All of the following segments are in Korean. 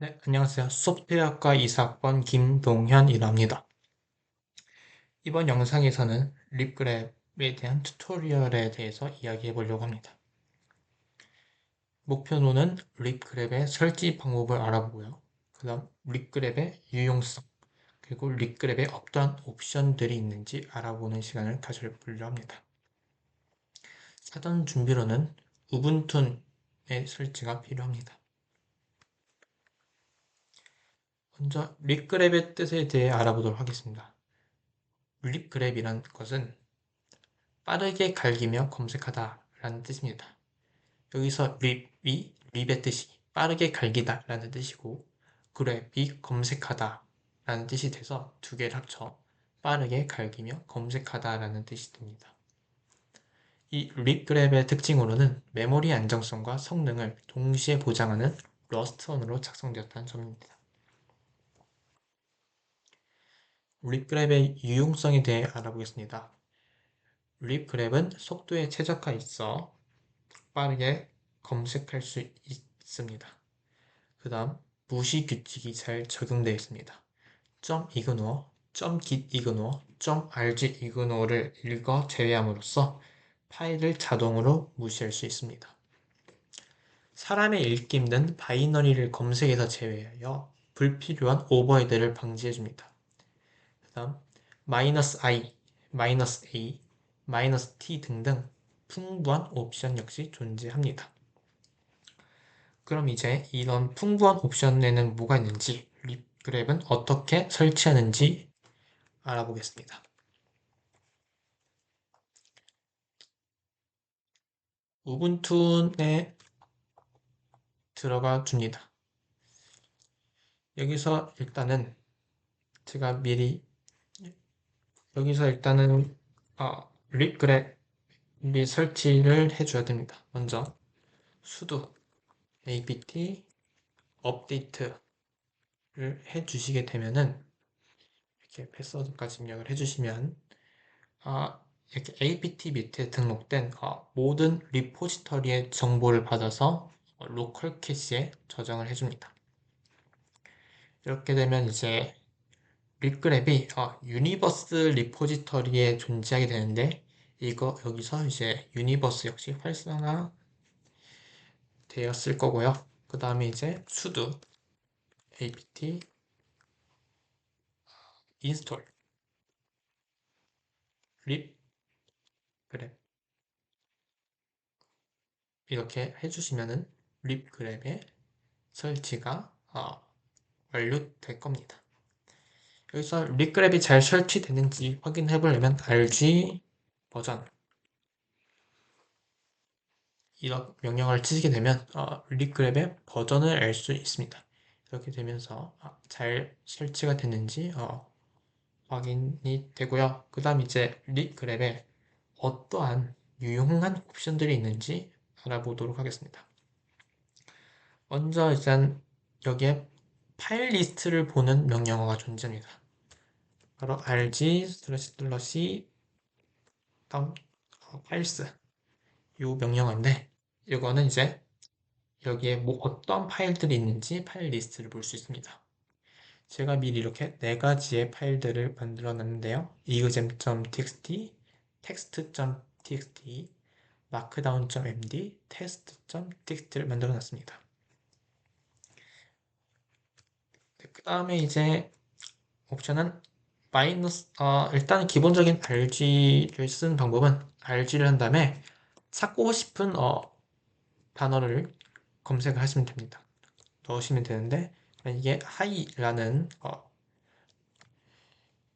네, 안녕하세요. 소프트웨어학과 이사학번 김동현이랍니다. 이번 영상에서는 립그랩에 대한 튜토리얼에 대해서 이야기해 보려고 합니다. 목표로는 립그랩의 설치 방법을 알아보고요. 그 다음 립그랩의 유용성, 그리고 립그랩에 어떠한 옵션들이 있는지 알아보는 시간을 가져보려 합니다. 사전 준비로는 우분투의 설치가 필요합니다. 먼저 립그랩의 뜻에 대해 알아보도록 하겠습니다. 립그랩이란 것은 빠르게 갈기며 검색하다 라는 뜻입니다. 여기서 립의 뜻이 빠르게 갈기다 라는 뜻이고 그랩이 검색하다 라는 뜻이 돼서 두 개를 합쳐 빠르게 갈기며 검색하다 라는 뜻이 됩니다. 이 립그랩의 특징으로는 메모리 안정성과 성능을 동시에 보장하는 러스트온으로 작성되었다는 점입니다. 립그랩의 유용성에 대해 알아보겠습니다. 립그랩은 속도에 최적화해 있어 빠르게 검색할 수 있습니다. 그 다음 무시 규칙이 잘 적용되어 있습니다. .ignore, .gitignore, .rgignore 를 읽어 제외함으로써 파일을 자동으로 무시할 수 있습니다. 사람의 읽기 힘든 바이너리를 검색에서 제외하여 불필요한 오버헤드를 방지해줍니다. 그 다음 -i, -a, -t 등등 풍부한 옵션 역시 존재합니다. 그럼 이제 이런 풍부한 옵션에는 뭐가 있는지, 립그랩은 어떻게 설치하는지 알아보겠습니다. 우분투에 들어가 줍니다. 여기서 일단은 제가 미리 립그랩 설치를 해줘야 됩니다. 먼저 sudo apt 업데이트를 해주시게 되면은 이렇게 패스워드까지 입력을 해주시면 이렇게 apt 밑에 등록된 모든 리포지터리의 정보를 받아서 로컬 캐시에 저장을 해줍니다. 이렇게 되면 이제 립그랩이 유니버스 리포지터리에 존재하게 되는데 여기서 이제 유니버스 역시 활성화 되었을 거고요. 그 다음에 이제 sudo apt install 립그랩 이렇게 해주시면은 립그랩의 설치가 완료될 겁니다. 여기서 립그랩이 잘 설치되는지 확인해 보려면 rg 버전 이런 명령을 치시게 되면 립그랩의 버전을 알 수 있습니다. 이렇게 되면서 잘 설치가 됐는지 확인이 되고요. 그 다음 이제 립그랩에 어떠한 유용한 옵션들이 있는지 알아보도록 하겠습니다. 먼저 일단 여기에 파일 리스트를 보는 명령어가 존재합니다. 바로 rg// 다음 파일스 이 명령어인데 이거는 이제 여기에 어떤 파일들이 있는지 파일 리스트를 볼 수 있습니다. 제가 미리 이렇게 네 가지의 파일들을 만들어 놨는데요. exam.txt, text.txt, markdown.md, test.txt를 만들어 놨습니다. 그 다음에 이제 옵션은 일단 기본적인 rg를 쓰는 방법은 rg를 한 다음에 찾고 싶은 단어를 검색을 하시면 됩니다. 넣으시면 되는데 이게 hi라는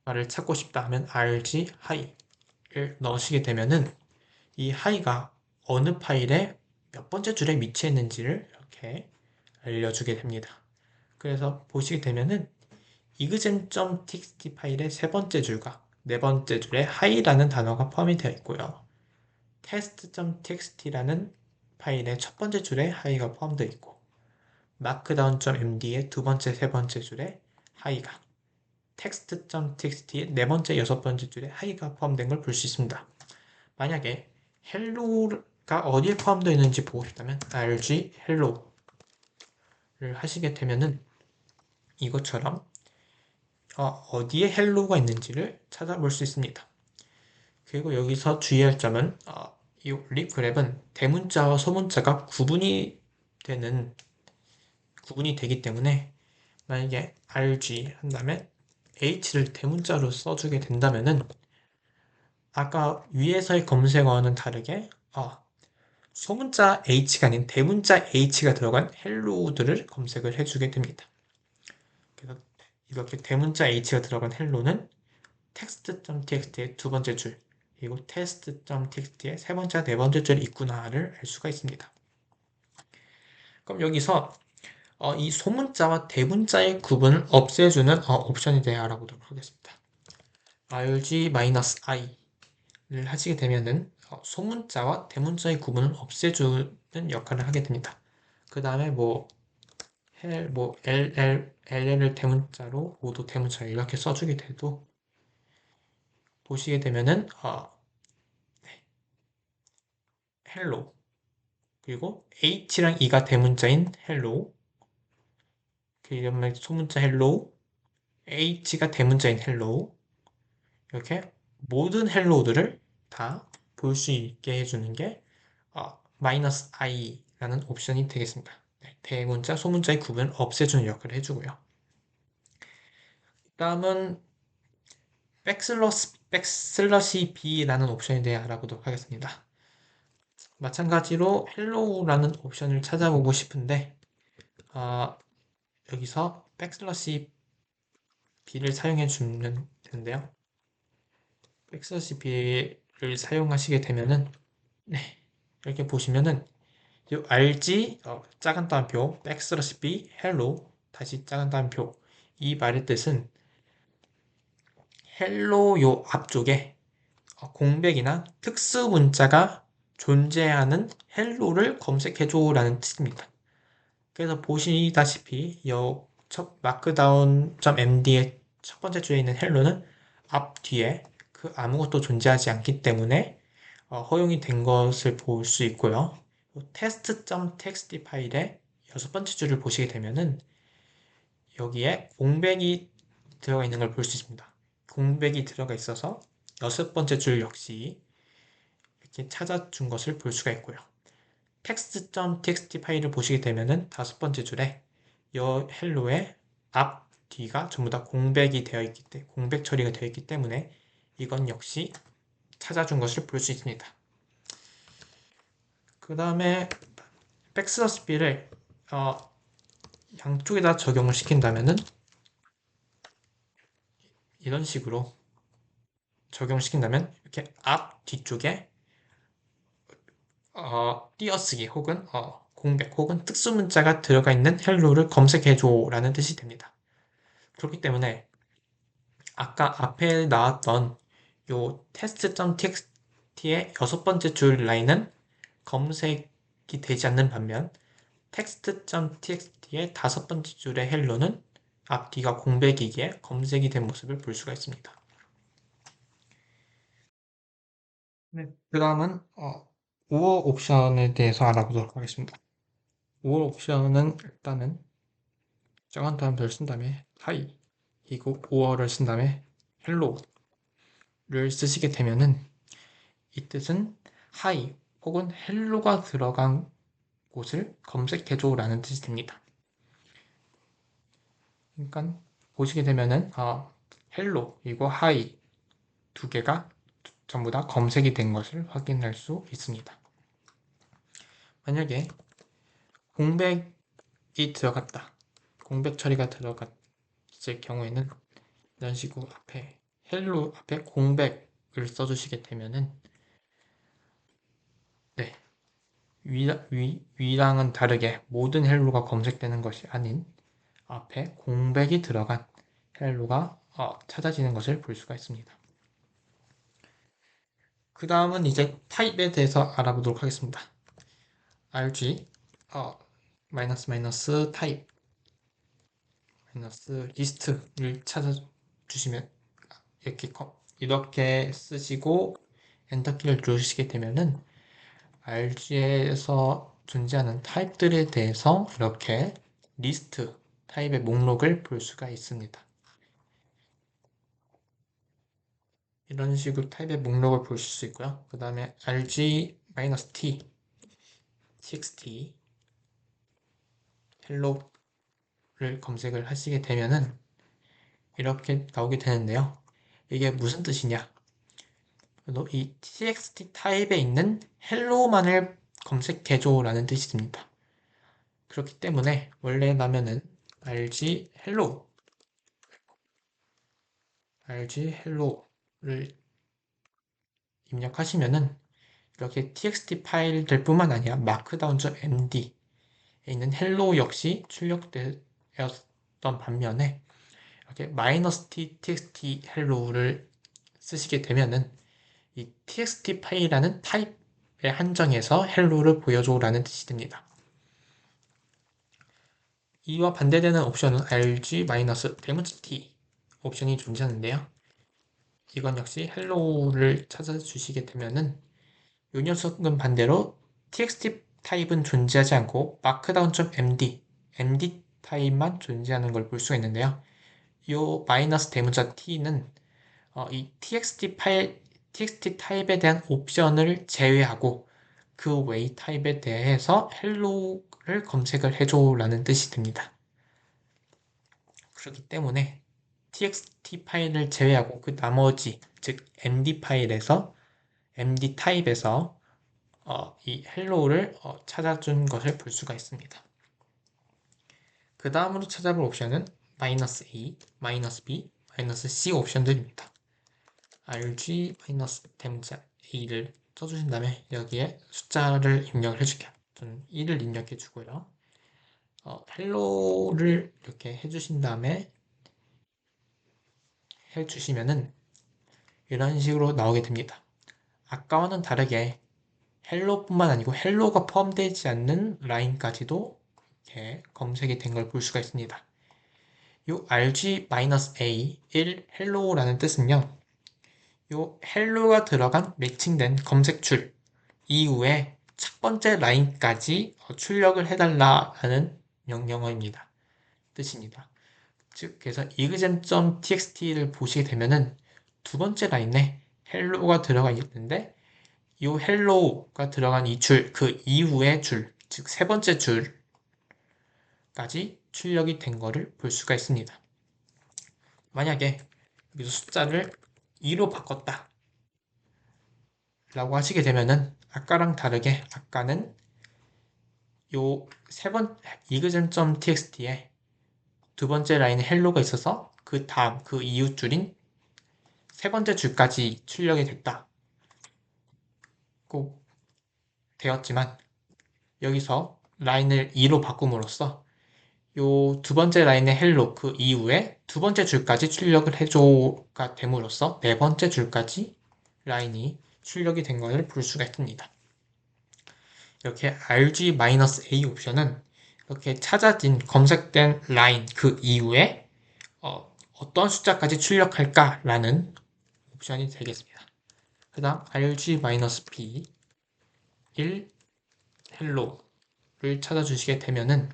말을 찾고 싶다 하면 rg hi를 넣으시게 되면은 이 hi가 어느 파일에 몇 번째 줄에 위치했는지를 이렇게 알려주게 됩니다. 그래서 보시게 되면은 exam.txt 파일의 세 번째 줄과 네 번째 줄에 hi라는 단어가 포함이 되어 있고요. test.txt라는 파일의 첫 번째 줄에 hi가 포함되어 있고 markdown.md의 두 번째, 세 번째 줄에 hi가 text.txt의 네 번째, 여섯 번째 줄에 hi가 포함된 걸 볼 수 있습니다. 만약에 hello가 어디에 포함되어 있는지 보고 싶다면 rg hello를 하시게 되면은 이것처럼 어디에 헬로우가 있는지를 찾아볼 수 있습니다. 그리고 여기서 주의할 점은 이 립그랩은 대문자와 소문자가 구분이 되기 때문에 만약에 RG 한 다음에 H를 대문자로 써주게 된다면은 아까 위에서의 검색어와는 다르게 소문자 H가 아닌 대문자 H가 들어간 헬로우들을 검색을 해주게 됩니다. 그래서 이렇게 대문자 H가 들어간 헬로는 text.txt의 두 번째 줄, 그리고 test.txt의 세 번째, 네 번째 줄이 있구나를 알 수가 있습니다. 그럼 여기서 이 소문자와 대문자의 구분을 없애주는 옵션에 대해 알아보도록 하겠습니다. rg-i를 하시게 되면은 소문자와 대문자의 구분을 없애주는 역할을 하게 됩니다. 그 다음에 LL을 대문자로 모두 대문자 이렇게 써주게 돼도 보시게 되면은 hello 그리고 H랑 E가 대문자인 hello 그 이름의 소문자 hello H가 대문자인 hello 이렇게 모든 헬로우들을 다 볼 수 있게 해주는 게 -i라는 옵션이 되겠습니다. 네, 대문자, 소문자의 구분을 없애주는 역할을 해주고요. 다음은 백슬러시 b라는 옵션에 대해 알아보도록 하겠습니다. 마찬가지로 헬로우라는 옵션을 찾아보고 싶은데 여기서 백슬러시 b를 사용해 주면 되는데요. 백슬러시 b를 사용하시게 되면은 이렇게 보시면은 요 RG 작은 따옴표 백슬러시 b 헬로 다시 작은 따옴표 이 말의 뜻은 헬로 요 앞쪽에 공백이나 특수 문자가 존재하는 헬로를 검색해줘 라는 뜻입니다. 그래서 보시다시피 첫 markdown.md의 첫 번째 줄에 있는 헬로는 앞 뒤에 그 아무것도 존재하지 않기 때문에 허용이 된 것을 볼 수 있고요. test.txt 파일의 여섯 번째 줄을 보시게 되면은 여기에 공백이 들어가 있는 걸 볼 수 있습니다. 공백이 들어가 있어서 여섯 번째 줄 역시 이렇게 찾아준 것을 볼 수가 있고요. text.txt 파일을 보시게 되면은 다섯 번째 줄에 헬로의 앞, 뒤가 전부 다 공백 처리가 되어 있기 때문에 이건 역시 찾아준 것을 볼 수 있습니다. 그 다음에 백슬러시 b를 양쪽에다 적용을 시킨다면은 이런 식으로 적용시킨다면 이렇게 앞, 뒤쪽에 띄어쓰기 혹은 공백 혹은 특수 문자가 들어가 있는 헬로를 검색해줘 라는 뜻이 됩니다. 그렇기 때문에 아까 앞에 나왔던 요 test.txt의 여섯 번째 줄 라인은 검색이 되지 않는 반면 text.txt의 다섯 번째 줄의 헬로는 앞뒤가 공백이기에 검색이 된 모습을 볼 수가 있습니다. 네, 그 다음은 우어 옵션에 대해서 알아보도록 하겠습니다. 우어 옵션은 일단은 정한 다음표를 쓴 다음에 hi 그리고 우어를 쓴 다음에 hello를 쓰시게 되면은 이 뜻은 hi 혹은 hello가 들어간 곳을 검색해줘 라는 뜻이 됩니다. 그러니까 보시게 되면은 hello 그리고 hi 두 개가 전부 다 검색이 된 것을 확인할 수 있습니다. 만약에 공백이 들어갔다. 공백 처리가 들어갔을 경우에는 이런 식으로 앞에 hello 앞에 공백을 써주시게 되면은 네, 위랑은 다르게 모든 헬로가 검색되는 것이 아닌 앞에 공백이 들어간 헬로가 찾아지는 것을 볼 수가 있습니다. 그 다음은 이제 타입에 대해서 알아보도록 하겠습니다. rg 마이너스 타입 마이너스 리스트를 찾아주시면 이렇게 쓰시고 엔터키를 누르시게 되면은 rg에서 존재하는 타입들에 대해서 이렇게 리스트 타입의 목록을 볼 수가 있습니다. 이런 식으로 타입의 목록을 보실 수 있고요. 그 다음에 rg-t, txt, hello를 검색을 하시게 되면은 이렇게 나오게 되는데요. 이게 무슨 뜻이냐? 이 txt 타입에 있는 hello만을 검색해줘 라는 뜻이 듭니다. 그렇기 때문에 원래 라면은 rg hello를 입력하시면은 이렇게 txt 파일들 뿐만 아니라 markdown.md에 있는 hello 역시 출력되었던 반면에 이렇게 -t txt hello를 쓰시게 되면은 이 txt 파일이라는 타입에 한정해서 hello를 보여줘라는 뜻이 됩니다. 이와 반대되는 옵션은 rg-t 옵션이 존재하는데요. 이건 역시 hello를 찾아주시게 되면은 이 녀석은 반대로 txt 타입은 존재하지 않고 markdown.md, md 타입만 존재하는 걸 볼 수가 있는데요. 이 대문자 t는 이 txt 타입에 대한 옵션을 제외하고 그 외의 타입에 대해서 hello를 검색을 해줘라는 뜻이 듭니다. 그렇기 때문에 txt 파일을 제외하고 그 나머지, 즉 md 파일에서 md 타입에서 이 hello를 찾아준 것을 볼 수가 있습니다. 그 다음으로 찾아볼 옵션은 -a, -b, -c 옵션들입니다. rg-대문자 a를 써주신 다음에 여기에 숫자를 입력을 해줄게요. 저는 1을 입력해 주고요. hello를 이렇게 해주신 다음에 해주시면은 이런 식으로 나오게 됩니다. 아까와는 다르게 헬로뿐만 아니고 헬로가 포함되지 않는 라인까지도 이렇게 검색이 된 걸 볼 수가 있습니다. 이 rg-a 1 헬로라는 뜻은요. 이 헬로가 들어간 매칭된 검색줄 이후에 첫 번째 라인까지 출력을 해달라는 명령어입니다. 뜻입니다. 즉, 그래서 exam.txt를 보시게 되면은 두 번째 라인에 헬로가 들어가 있는데 이 헬로우가 들어간 이 줄, 그 이후의 줄, 즉 세 번째 줄까지 출력이 된 거를 볼 수가 있습니다. 만약에 여기서 숫자를 2로 바꿨다 라고 하시게 되면은 아까랑 다르게 아까는 요 exam.txt에 두 번째 라인에 헬로가 있어서 그 다음, 그 이후 줄인 세 번째 줄까지 출력이 됐다. 꼭 되었지만 여기서 라인을 2로 바꿈으로써 요 두 번째 라인의 헬로 그 이후에 두 번째 줄까지 출력을 해줘가 됨으로써 네 번째 줄까지 라인이 출력이 된 것을 볼 수가 있습니다. 이렇게 rg-a 옵션은 이렇게 찾아진 검색된 라인 그 이후에 어떤 숫자까지 출력할까라는 옵션이 되겠습니다. 그 다음 rg-b 1 hello를 찾아주시게 되면은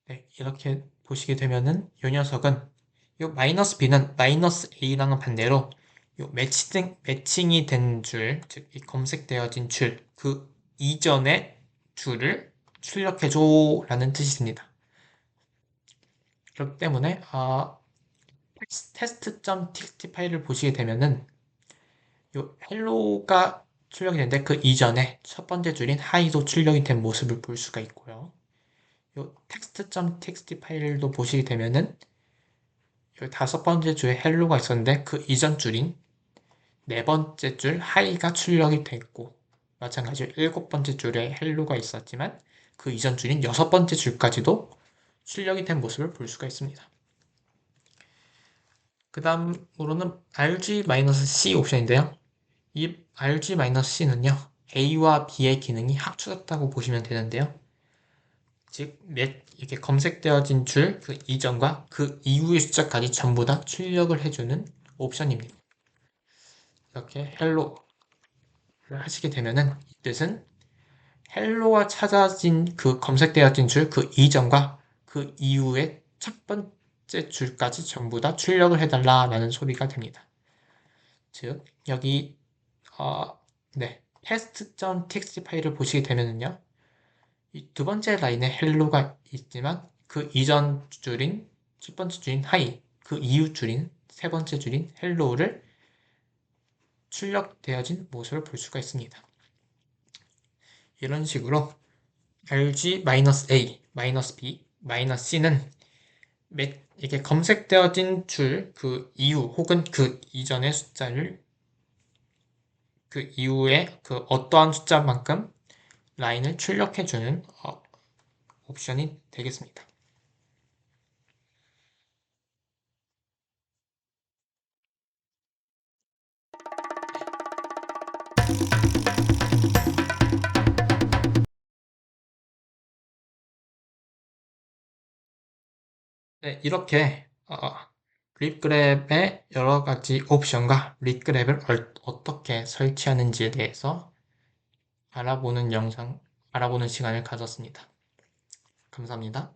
네, 이렇게 보시게 되면은 이 녀석은 요 -b는 -a랑은 반대로 요 매칭이 된 줄, 즉 이 검색되어진 줄, 그 이전의 줄을 출력해줘라는 뜻입니다. 그렇기 때문에 test.txt 파일을 보시게 되면은 요 hello가 출력이 되는데 그 이전에 첫 번째 줄인 hi도 출력이 된 모습을 볼 수가 있고요. 요 text.txt 파일도 보시게 되면은 요 다섯 번째 줄에 hello가 있었는데 그 이전 줄인 네 번째 줄 hi가 출력이 됐고 마찬가지로 일곱 번째 줄에 hello가 있었지만 그 이전 줄인 여섯 번째 줄까지도 출력이 된 모습을 볼 수가 있습니다. 그 다음으로는 rg-c 옵션인데요. 이 rg-c는요. a와 b의 기능이 합쳐졌다고 보시면 되는데요. 즉, 이렇게 검색되어진 줄, 그 이전과 그 이후의 숫자까지 전부 다 출력을 해주는 옵션입니다. 이렇게 hello를 하시게 되면은 이 뜻은 헬로가 찾아진 그 검색되어진 줄 그 이전과 그 이후의 첫 번째 줄까지 전부 다 출력을 해달라라는 소리가 됩니다. 즉 여기 네, test.txt 파일을 보시게 되면은요, 이 두 번째 라인에 헬로가 있지만 그 이전 줄인 첫 번째 줄인 하이, 그 이후 줄인 세 번째 줄인 헬로우를 출력되어진 모습을 볼 수가 있습니다. 이런 식으로 rg-a, -b, -c는 이게 검색되어진 줄 그 이후 혹은 그 이전의 숫자를 그 이후에 그 어떠한 숫자만큼 라인을 출력해주는 옵션이 되겠습니다. 네, 이렇게 립그랩의 여러 가지 옵션과 립그랩을 어떻게 설치하는지에 대해서 알아보는 시간을 가졌습니다. 감사합니다.